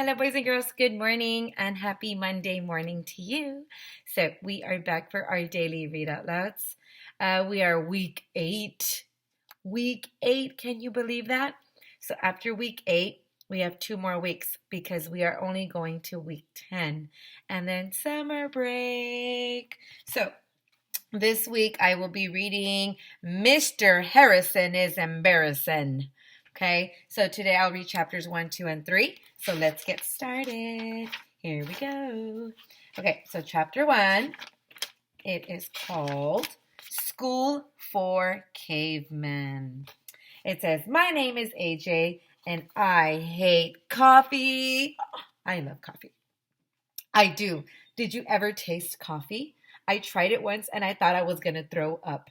Hello, boys and girls. Good morning and happy Monday morning to you. So, we are back for our daily read out louds. We are week 8. Week 8, can you believe that? So, after week 8, we have 2 more weeks because we are only going to week 10 and then summer break. So, this week I will be reading Mr. Harrisson is Embarrassin. Okay, so today I'll read chapters 1, 2, and 3. So let's get started. Here we go. Okay, so chapter 1, it is called School for Cavemen. It says, my name is AJ and I hate coffee. I love coffee. I do. Did you ever taste coffee? I tried it once and I thought I was going to throw up.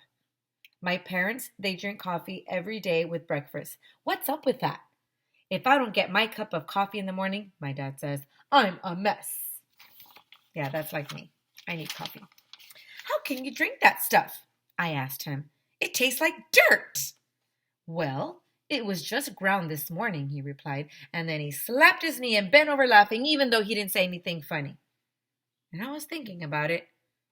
My parents, they drink coffee every day with breakfast. What's up with that? If I don't get my cup of coffee in the morning, my dad says, I'm a mess. Yeah, that's like me. I need coffee. How can you drink that stuff? I asked him. It tastes like dirt. Well, it was just ground this morning, he replied, and then he slapped his knee and bent over laughing, even though he didn't say anything funny. And I was thinking about it.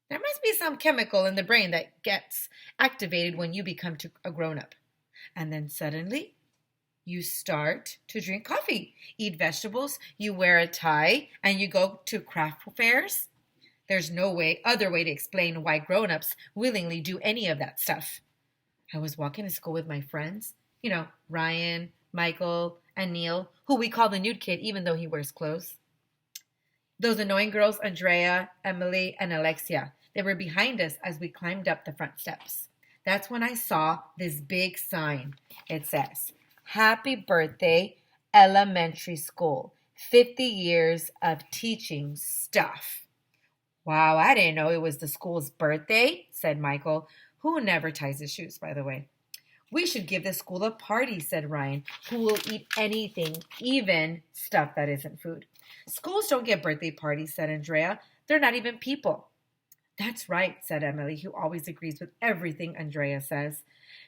There must be some chemical in the brain that gets activated when you become a grown-up. And then suddenly, you start to drink coffee, eat vegetables, you wear a tie, and you go to craft fairs. There's no other way to explain why grown-ups willingly do any of that stuff. I was walking to school with my friends, Ryan, Michael, and Neil, who we call the nude kid even though he wears clothes. Those annoying girls, Andrea, Emily, and Alexia, they were behind us as we climbed up the front steps. That's when I saw this big sign. It says, Happy Birthday, Elementary School, 50 years of teaching stuff. Wow, I didn't know it was the school's birthday, said Michael, who never ties his shoes, by the way. We should give the school a party, said Ryan, who will eat anything, even stuff that isn't food. Schools don't get birthday parties, said Andrea. They're not even people. That's right, said Emily, who always agrees with everything Andrea says.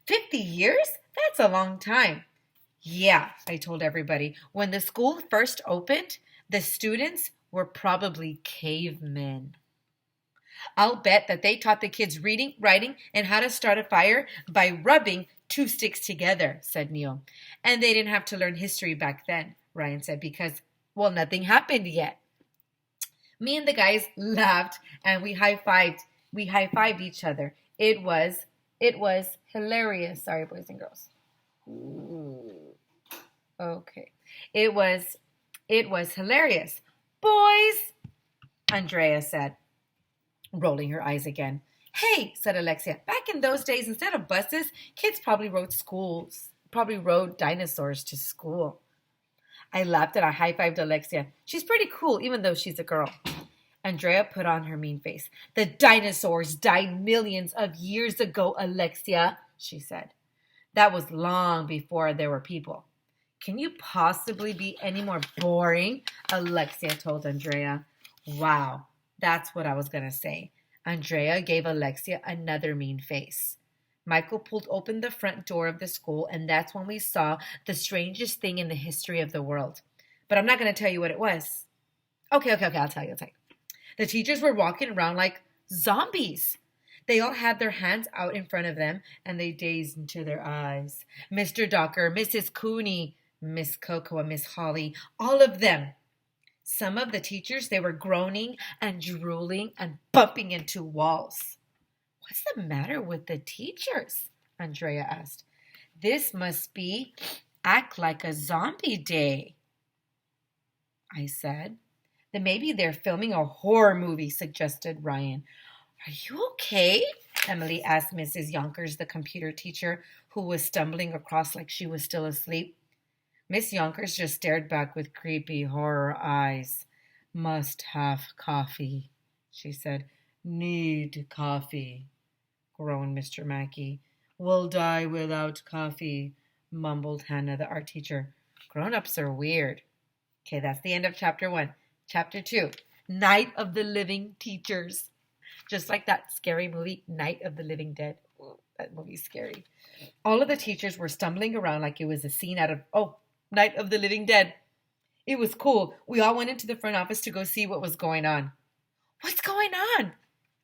50 years? That's a long time. Yeah, I told everybody. When the school first opened, the students were probably cavemen. I'll bet that they taught the kids reading, writing, and how to start a fire by rubbing 2 sticks together, said Neil. And they didn't have to learn history back then, Ryan said, because, nothing happened yet. Me and the guys laughed and we high-fived. We high-fived each other. It was hilarious. Sorry, boys and girls. Ooh. Okay. It was hilarious. Boys, Andrea said, rolling her eyes again. Hey, said Alexia, back in those days, instead of buses, kids probably rode dinosaurs to school. I laughed and I high-fived Alexia. She's pretty cool, even though she's a girl. Andrea put on her mean face. The dinosaurs died millions of years ago, Alexia, she said. That was long before there were people. Can you possibly be any more boring? Alexia told Andrea. Wow, that's what I was going to say. Andrea gave Alexia another mean face. Michael pulled open the front door of the school, and that's when we saw the strangest thing in the history of the world. But I'm not going to tell you what it was. Okay, I'll tell you. The teachers were walking around like zombies. They all had their hands out in front of them, and they gazed into their eyes. Mr. Docker, Mrs. Cooney, Miss Cocoa, and Miss Holly, all of them. Some of the teachers, they were groaning and drooling and bumping into walls. What's the matter with the teachers? Andrea asked. This must be Act Like a Zombie Day, I said. Then maybe they're filming a horror movie, suggested Ryan. Are you okay? Emily asked Mrs. Yonkers, the computer teacher, who was stumbling across like she was still asleep. Miss Yonkers just stared back with creepy horror eyes. Must have coffee, she said. Need coffee, groaned Mr. Mackey. We'll die without coffee, mumbled Hannah, the art teacher. Grown-ups are weird. Okay, that's the end of chapter 1. Chapter 2, Night of the Living Teachers. Just like that scary movie, Night of the Living Dead. Ooh, that movie's scary. All of the teachers were stumbling around like it was a scene out of, Night of the Living Dead. It was cool. We all went into the front office to go see what was going on. What's going on?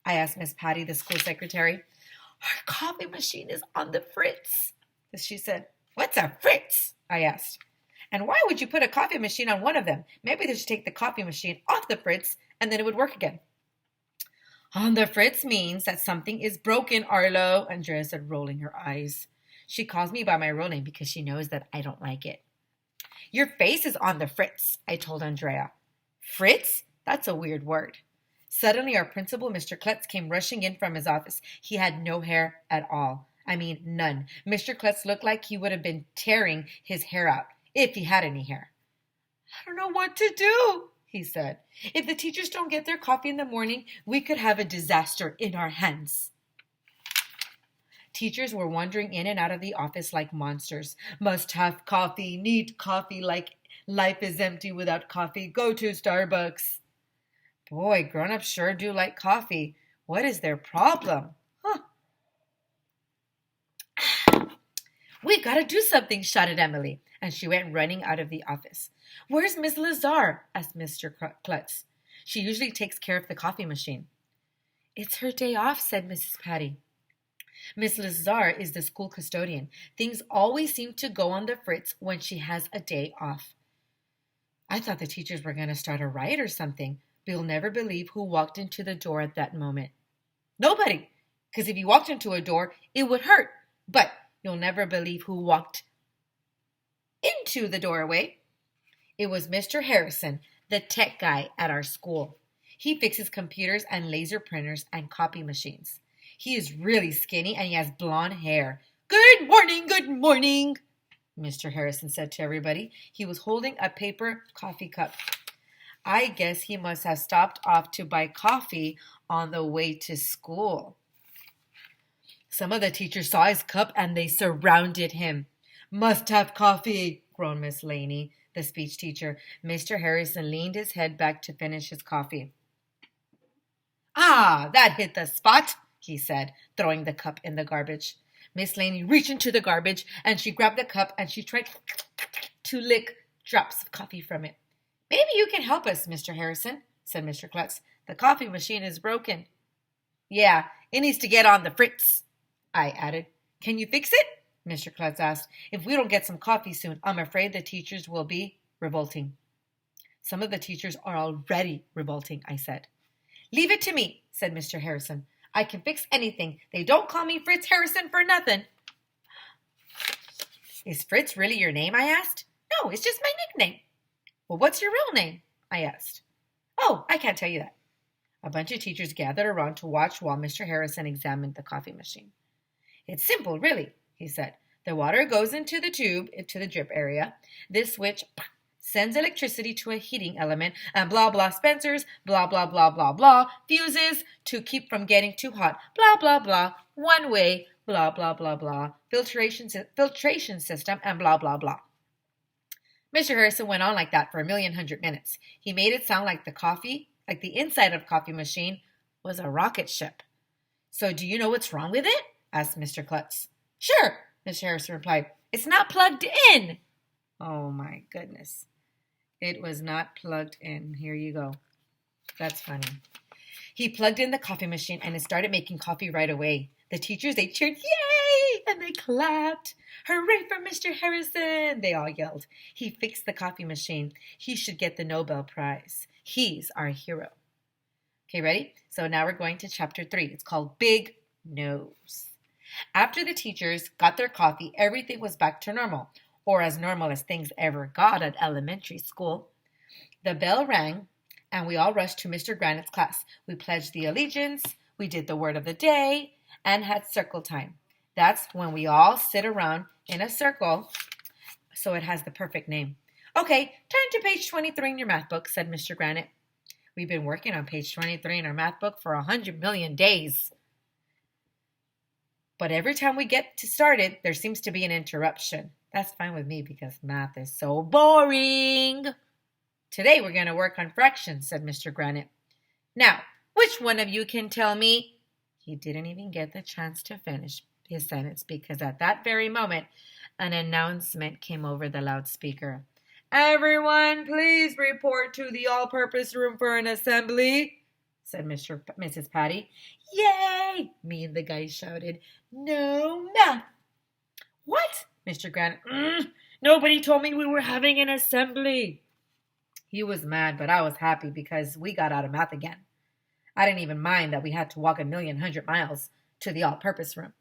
I asked Miss Patty, the school secretary. Our coffee machine is on the fritz, she said. What's a fritz? I asked. And why would you put a coffee machine on one of them? Maybe they should take the coffee machine off the fritz and then it would work again. On the fritz means that something is broken, Arlo, Andrea said, rolling her eyes. She calls me by my real name because she knows that I don't like it. Your face is on the fritz, I told Andrea. Fritz? That's a weird word. Suddenly, our principal, Mr. Klutz, came rushing in from his office. He had no hair at all. I mean, none. Mr. Klutz looked like he would have been tearing his hair out, if he had any hair. I don't know what to do, he said. If the teachers don't get their coffee in the morning, we could have a disaster in our hands. Teachers were wandering in and out of the office like monsters. Must have coffee, need coffee, like life is empty without coffee. Go to Starbucks. Boy, grown-ups sure do like coffee. What is their problem? We've got to do something, shouted Emily, and she went running out of the office. Where's Miss Lazar? Asked Mr. Klutz. She usually takes care of the coffee machine. It's her day off, said Mrs. Patty. Miss Lazar is the school custodian. Things always seem to go on the fritz when she has a day off. I thought the teachers were going to start a riot or something. But you'll never believe who walked into the door at that moment. Nobody, because if you walked into a door, it would hurt. But you'll never believe who walked into the doorway. It was Mr. Harrisson, the tech guy at our school. He fixes computers and laser printers and copy machines. He is really skinny and he has blonde hair. Good morning, Mr. Harrisson said to everybody. He was holding a paper coffee cup. I guess he must have stopped off to buy coffee on the way to school. Some of the teachers saw his cup and they surrounded him. Must have coffee, groaned Miss Laney, the speech teacher. Mr. Harrisson leaned his head back to finish his coffee. Ah, that hit the spot, he said, throwing the cup in the garbage. Miss Laney reached into the garbage and she grabbed the cup and she tried to lick drops of coffee from it. Maybe you can help us, Mr. Harrisson, said Mr. Klutz. The coffee machine is broken. Yeah, it needs to get on the fritz, I added. Can you fix it? Mr. Klutz asked. If we don't get some coffee soon, I'm afraid the teachers will be revolting. Some of the teachers are already revolting, I said. Leave it to me, said Mr. Harrisson. I can fix anything. They don't call me Fritz Harrisson for nothing. Is Fritz really your name? I asked. No, it's just my nickname. Well, what's your real name? I asked. Oh, I can't tell you that. A bunch of teachers gathered around to watch while Mr. Harrisson examined the coffee machine. It's simple, really, he said. The water goes into the tube, into the drip area. This switch sends electricity to a heating element, and blah, blah, Spencers, blah, blah, blah, blah, blah, fuses to keep from getting too hot, blah, blah, blah, one way, blah, blah, blah, blah, filtration system, and blah, blah, blah. Mr. Harrisson went on like that for 1,100,000 minutes. He made it sound like the inside of the coffee machine was a rocket ship. So do you know what's wrong with it? Asked Mr. Klutz. Sure, Mr. Harrisson replied. It's not plugged in. Oh my goodness. It was not plugged in. Here you go. That's funny. He plugged in the coffee machine and it started making coffee right away. The teachers, they cheered, yay, and they clapped. Hooray for Mr. Harrisson, they all yelled. He fixed the coffee machine. He should get the Nobel Prize. He's our hero. Okay, ready? So now we're going to chapter 3. It's called Big Nose. After the teachers got their coffee, everything was back to normal, or as normal as things ever got at elementary school. The bell rang, and we all rushed to Mr. Granite's class. We pledged the allegiance, we did the word of the day, and had circle time. That's when we all sit around in a circle, so it has the perfect name. Okay, turn to page 23 in your math book, said Mr. Granite. We've been working on page 23 in our math book for 100 million days. But every time we get started, there seems to be an interruption. That's fine with me because math is so boring. Today we're going to work on fractions, said Mr. Granite. Now, which one of you can tell me? He didn't even get the chance to finish his sentence because at that very moment, an announcement came over the loudspeaker. Everyone, please report to the all-purpose room for an assembly, said Mrs. Patty. Yay! Me and the guys shouted. No math. What? Mr. Grant. Nobody told me we were having an assembly. He was mad, but I was happy because we got out of math again. I didn't even mind that we had to walk 1,100,000 miles to the all-purpose room.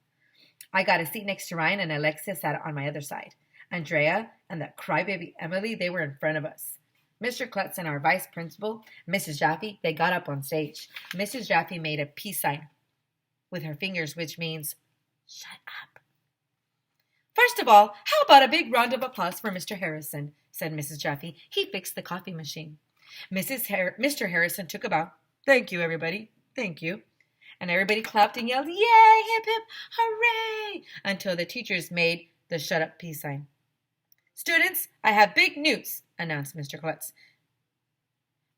I got a seat next to Ryan, and Alexia sat on my other side. Andrea and that crybaby Emily, they were in front of us. Mr. Klutz and our vice principal, Mrs. Jaffe, they got up on stage. Mrs. Jaffe made a peace sign with her fingers, which means, shut up. First of all, how about a big round of applause for Mr. Harrisson, said Mrs. Jaffe. He fixed the coffee machine. Mr. Harrisson took a bow. Thank you, everybody. Thank you. And everybody clapped and yelled, yay, hip, hip, hooray, until the teachers made the shut up peace sign. Students, I have big news, announced Mr. Klutz.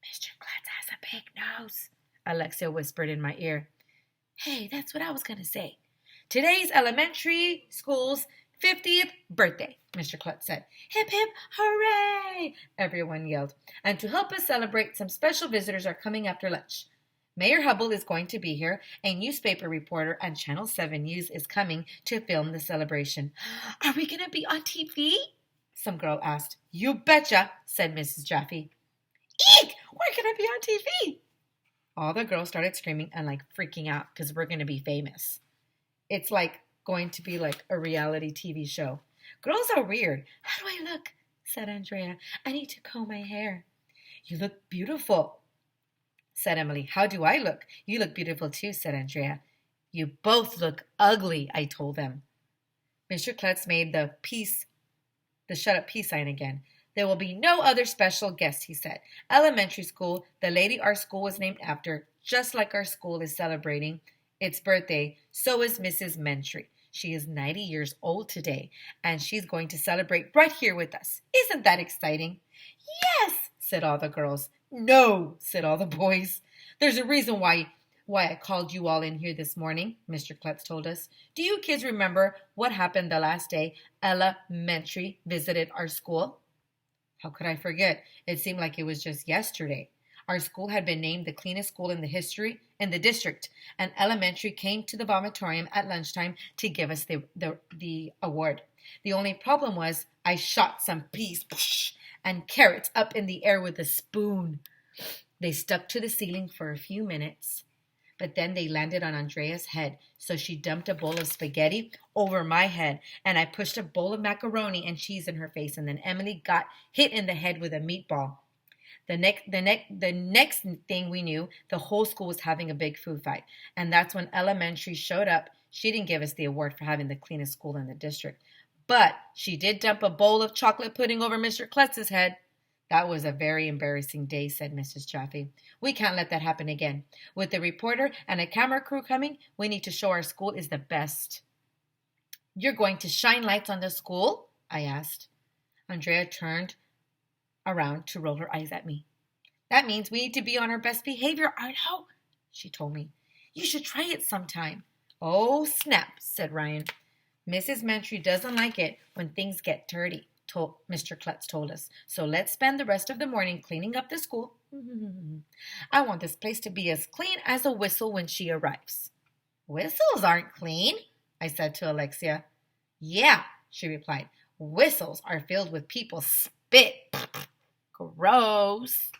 Mr. Klutz has a big nose, Alexia whispered in my ear. Hey, that's what I was going to say. Today's elementary school's 50th birthday, Mr. Klutz said. Hip, hip, hooray, everyone yelled. And to help us celebrate, some special visitors are coming after lunch. Mayor Hubble is going to be here. A newspaper reporter and Channel 7 News is coming to film the celebration. Are we going to be on TV? Some girl asked. You betcha, said Mrs. Jaffe. Eek! We're going to be on TV. All the girls started screaming and freaking out because we're going to be famous. It's going to be like a reality TV show. Girls are weird. How do I look? Said Andrea. I need to comb my hair. You look beautiful, said Emily. How do I look? You look beautiful too, said Andrea. You both look ugly, I told them. Mr. Klutz made the shut up peace sign again. There will be no other special guests, he said. Elementary school, the lady our school was named after, just like our school is celebrating its birthday, so is Mrs. Mentry. She is 90 years old today, and she's going to celebrate right here with us. Isn't that exciting? Yes, said all the girls. No, said all the boys. There's a reason why I called you all in here this morning, Mr. Klutz told us. Do you kids remember what happened the last day elementary visited our school? How could I forget? It seemed like it was just yesterday. Our school had been named the cleanest school in the district, and elementary came to the vomitorium at lunchtime to give us the award. The only problem was I shot some peas and carrots up in the air with a spoon. They stuck to the ceiling for a few minutes, but then they landed on Andrea's head, so she dumped a bowl of spaghetti over my head, and I pushed a bowl of macaroni and cheese in her face, and then Emily got hit in the head with a meatball. The next thing we knew, the whole school was having a big food fight, and that's when elementary showed up. She didn't give us the award for having the cleanest school in the district, but she did dump a bowl of chocolate pudding over Mr. Klutz's head. That was a very embarrassing day, said Mrs. Jaffe. We can't let that happen again. With the reporter and a camera crew coming, we need to show our school is the best. You're going to shine lights on the school? I asked. Andrea turned around to roll her eyes at me. That means we need to be on our best behavior, Arlo, she told me. You should try it sometime. Oh, snap, said Ryan. Mrs. Mentry doesn't like it when things get dirty, Mr. Klutz told us. So let's spend the rest of the morning cleaning up the school. I want this place to be as clean as a whistle when she arrives. Whistles aren't clean, I said to Alexia. Yeah, she replied. Whistles are filled with people's spit. Gross.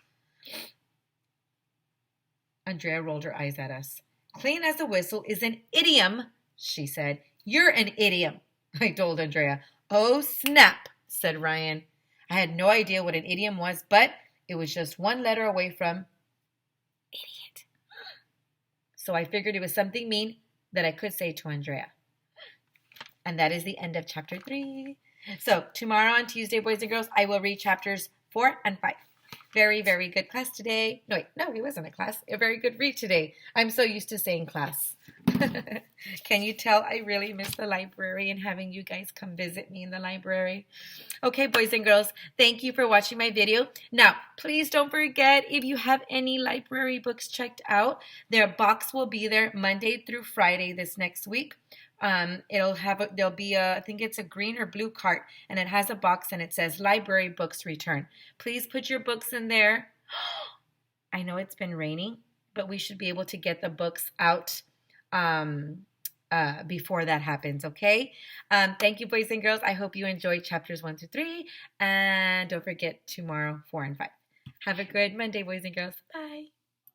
Andrea rolled her eyes at us. Clean as a whistle is an idiom, she said. You're an idiom, I told Andrea. Oh, snap, said Ryan. I had no idea what an idiom was, but it was just one letter away from idiot. So I figured it was something mean that I could say to Andrea. And that is the end of chapter 3. So tomorrow on Tuesday, boys and girls, I will read chapters 4 and 5. Very, very good class today. No, it wasn't a class. A very good read today. I'm so used to saying class. Can you tell I really miss the library and having you guys come visit me in the library? Okay, boys and girls, thank you for watching my video. Now, please don't forget, if you have any library books checked out, their box will be there Monday through Friday this next week. There'll be I think it's a green or blue cart, and it has a box and it says library books return. Please put your books in there. I know it's been raining, but we should be able to get the books out before that happens, okay? Thank you, boys and girls. I hope you enjoyed chapters 1 to 3, and don't forget tomorrow 4 and 5. Have a good Monday, boys and girls. Bye.